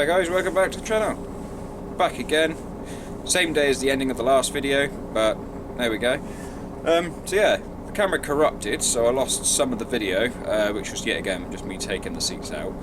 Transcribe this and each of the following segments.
Hi guys, welcome back to the channel. Back again. Same day as the ending of the last video, but there we go. So yeah, the camera corrupted, so I lost some of the video, which was yet again just me taking the seats out.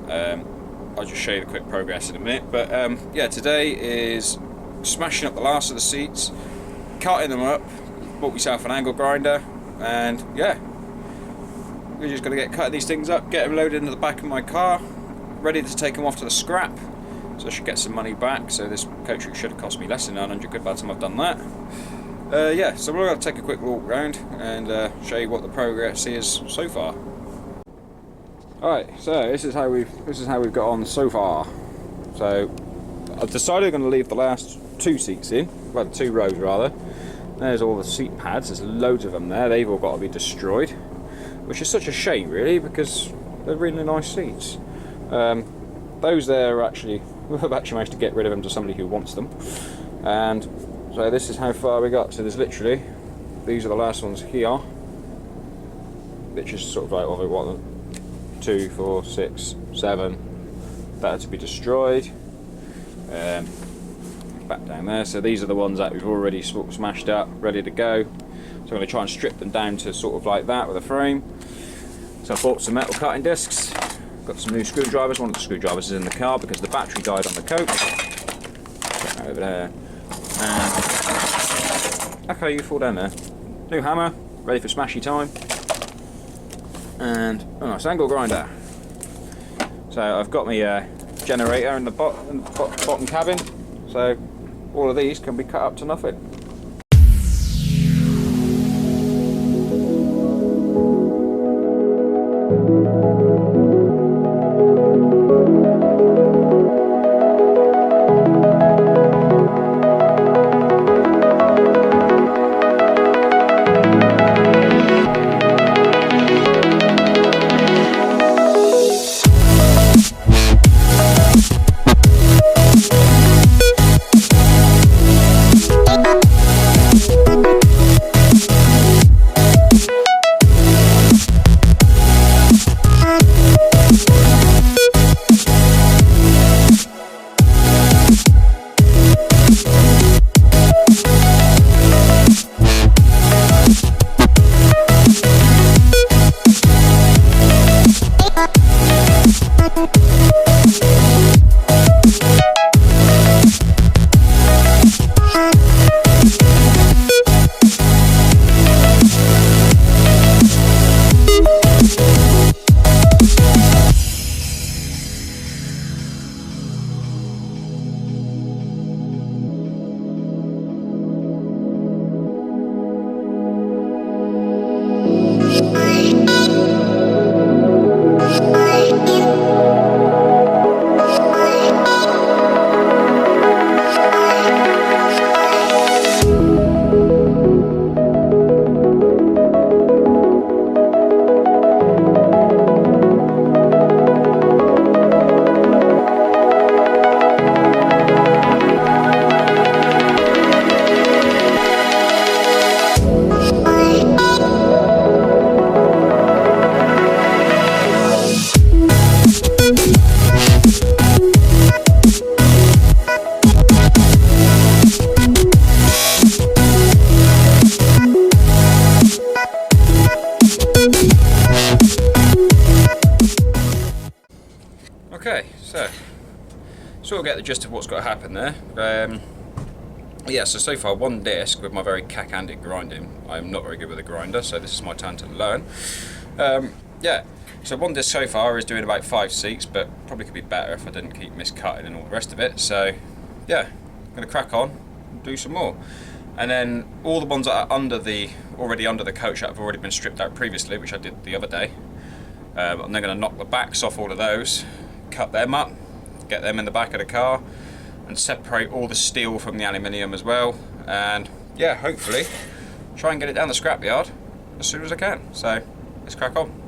I'll just show you the quick progress in a minute, but yeah, today is smashing up the last of the seats, cutting them up, bought myself an angle grinder, and yeah, we're just going to get cutting these things up, get them loaded into the back of my car, ready to take them off to the scrap, so I should get some money back. So this coach should have cost me less than 900 quid by the time I've done that. Yeah, so we're going to take a quick walk around and show you what the progress is so far. Alright, so this is how we've got on so far. So I've decided I'm going to leave the last two seats in, well, two rows rather. There's all the seat pads, there's loads of them there, they've all got to be destroyed, which is such a shame really, because they're really nice seats. Those there are actually, we've actually managed to get rid of them to somebody who wants them. And so this is how far we got. So there's literally, these are the last ones here, which is sort of like, what, 2, 4, 6, 7 that are to be destroyed. Back down there, so these are the ones that we've already smashed up, ready to go. So I'm going to try and strip them down to sort of like that with a frame. So I bought some metal cutting discs, got some new screwdrivers. One of the screwdrivers is in the car because the battery died on the coach. Put that over there. And okay, you fall down there. New hammer, ready for smashy time. And a nice angle grinder. So I've got my generator in the bottom cabin. So all of these can be cut up to nothing. Okay, so we'll get the gist of what's got to happen there. Yeah, so far one disc with my very cack-handed grinding. I'm not very good with a grinder, so this is my time to learn. Yeah, so one disc so far is doing about 5 seats, but probably could be better if I didn't keep miscutting and all the rest of it. So yeah, I'm going to crack on and do some more. And then all the ones that are already under the coach that have already been stripped out previously, which I did the other day, I'm then going to knock the backs off all of those, cut them up, get them in the back of the car, and separate all the steel from the aluminium as well, and yeah, hopefully try and get it down the scrapyard as soon as I can. So let's crack on.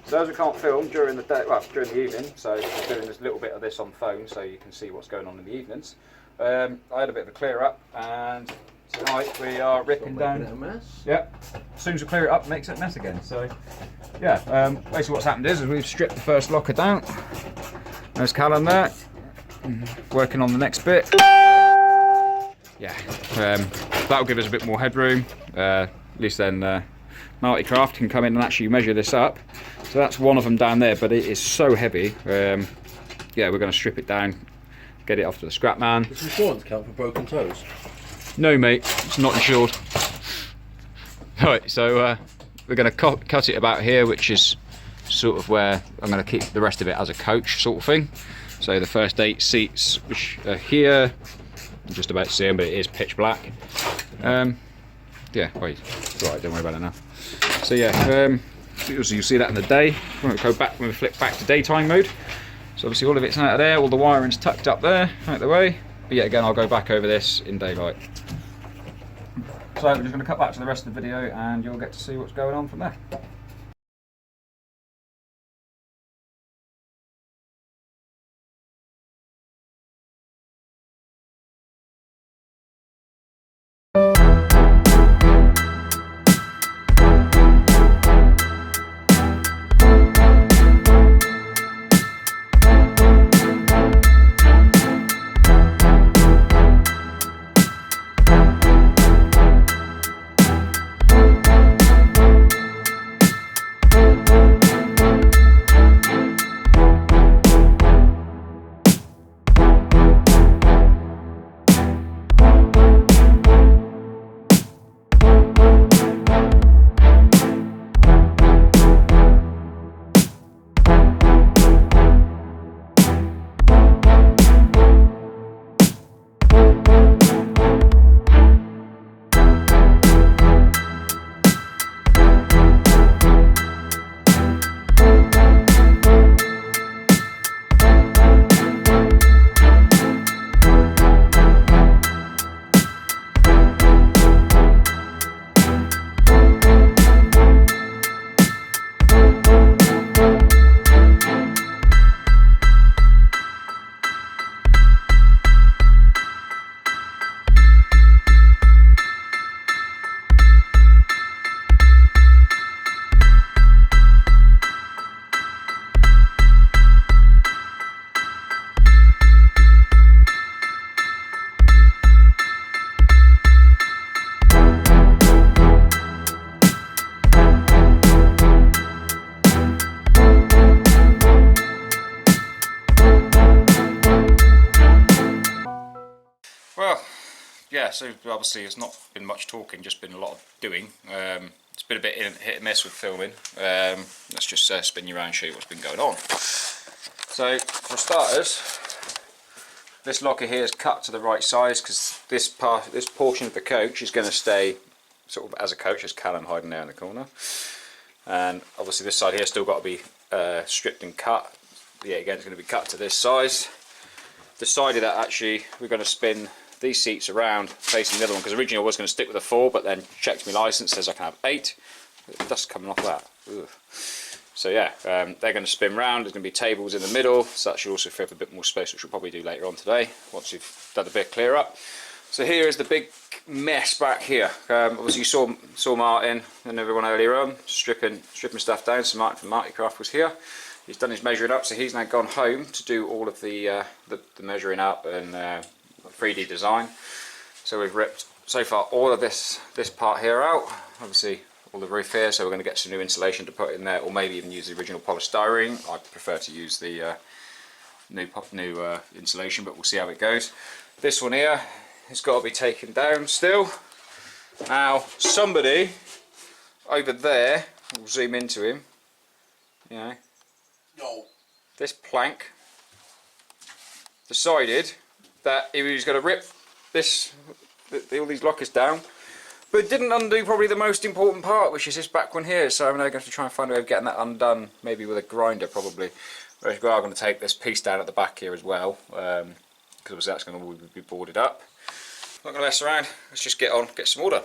So as we can't film during the day, well, during the evening, so I'm doing this little bit of this on phone so you can see what's going on in the evenings. I had a bit of a clear up, and tonight we are ripping down. It a mess. Yep. As soon as we clear it up, it makes it a mess again. So yeah, basically what's happened is we've stripped the first locker down. There's Callum there, working on the next bit. Yeah, that'll give us a bit more headroom. At least then Marty Craft can come in and actually measure this up. So that's one of them down there, but it is so heavy. Yeah, we're going to strip it down, get it off to the scrap man. Does insurance count for broken toes? No, mate, it's not insured. Right, so we're going to cut it about here, which is sort of where I'm going to keep the rest of it as a coach sort of thing. So the first 8 seats, which are here, I'm just about to see them, but it is pitch black. Yeah, wait, it's alright, don't worry about it now. So yeah, you'll see that in the day. When we flip back to daytime mode. So obviously all of it's out of there, all the wiring's tucked up there, out the way. But yeah, again, I'll go back over this in daylight. So we're just going to cut back to the rest of the video and you'll get to see what's going on from there. Well, yeah, so obviously it's not been much talking, just been a lot of doing. It's been a bit hit and miss with filming. Let's just spin you around and show you what's been going on. So, for starters, this locker here is cut to the right size because this portion of the coach is going to stay sort of as a coach, as Callum hiding there in the corner. And obviously this side here still got to be stripped and cut. Yeah, again, it's going to be cut to this size. Decided that actually we're going to spin these seats around facing the other one, because originally I was going to stick with a 4, but then checked my license, says I can have 8. Dust coming off that. Ugh. So yeah, they're going to spin round. There's going to be tables in the middle, so that should also free up a bit more space, which we'll probably do later on today once we've done a bit clear up. So here is the big mess back here. Obviously you saw Martin and everyone earlier on stripping stuff down. So Martin from Marty Craft was here. He's done his measuring up, so he's now gone home to do all of the measuring up and 3D design. So we've ripped so far all of this part here out, obviously all the roof here, so we're going to get some new insulation to put in there, or maybe even use the original polystyrene. I prefer to use the new insulation, but we'll see how it goes. This one here has got to be taken down still. Now somebody over there, we'll zoom into him, you know, this plank decided that he was going to rip all these lockers down, but didn't undo probably the most important part, which is this back one here. So I'm now going to try and find a way of getting that undone, maybe with a grinder probably. Whereas we are going to take this piece down at the back here as well, because obviously that's going to be boarded up. Not going to mess around, let's just get on, get some more done.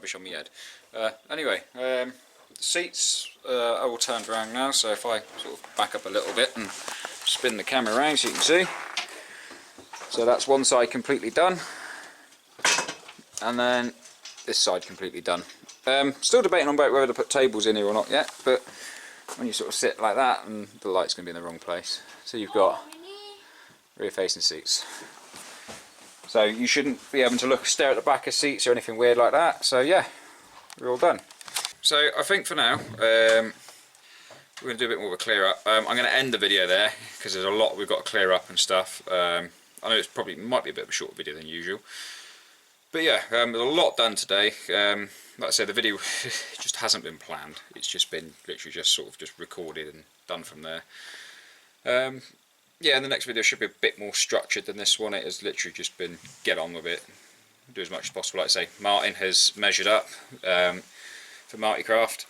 rubbish on my head. Anyway, the seats are all turned around now, so if I sort of back up a little bit and spin the camera around so you can see. So that's one side completely done, and then this side completely done. Still debating on about whether to put tables in here or not yet, but when you sort of sit like that, and the light's going to be in the wrong place. So you've got rear facing seats. So you shouldn't be able to stare at the back of seats or anything weird like that. So yeah, we're all done. So I think for now, we're going to do a bit more of a clear up. I'm going to end the video there because there's a lot we've got to clear up and stuff. I know it's might be a bit of a shorter video than usual, but yeah, there's a lot done today. Like I said, the video just hasn't been planned. It's just been literally just sort of just recorded and done from there. Yeah, and the next video should be a bit more structured than this one. It has literally just been get on with it, do as much as possible. Like I say, Martin has measured up for Martycraft,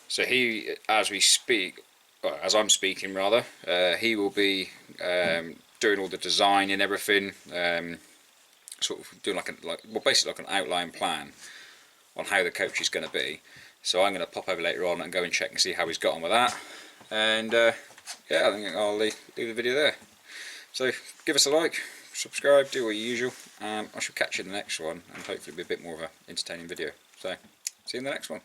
so he, as we speak, or as I'm speaking rather, he will be doing all the design and everything, sort of doing well, basically like an outline plan on how the coach is going to be. So I'm going to pop over later on and go and check and see how he's got on with that. And yeah, I think I'll leave the video there. So give us a like, subscribe, do all your usual. I shall catch you in the next one, and hopefully be a bit more of an entertaining video. So see you in the next one.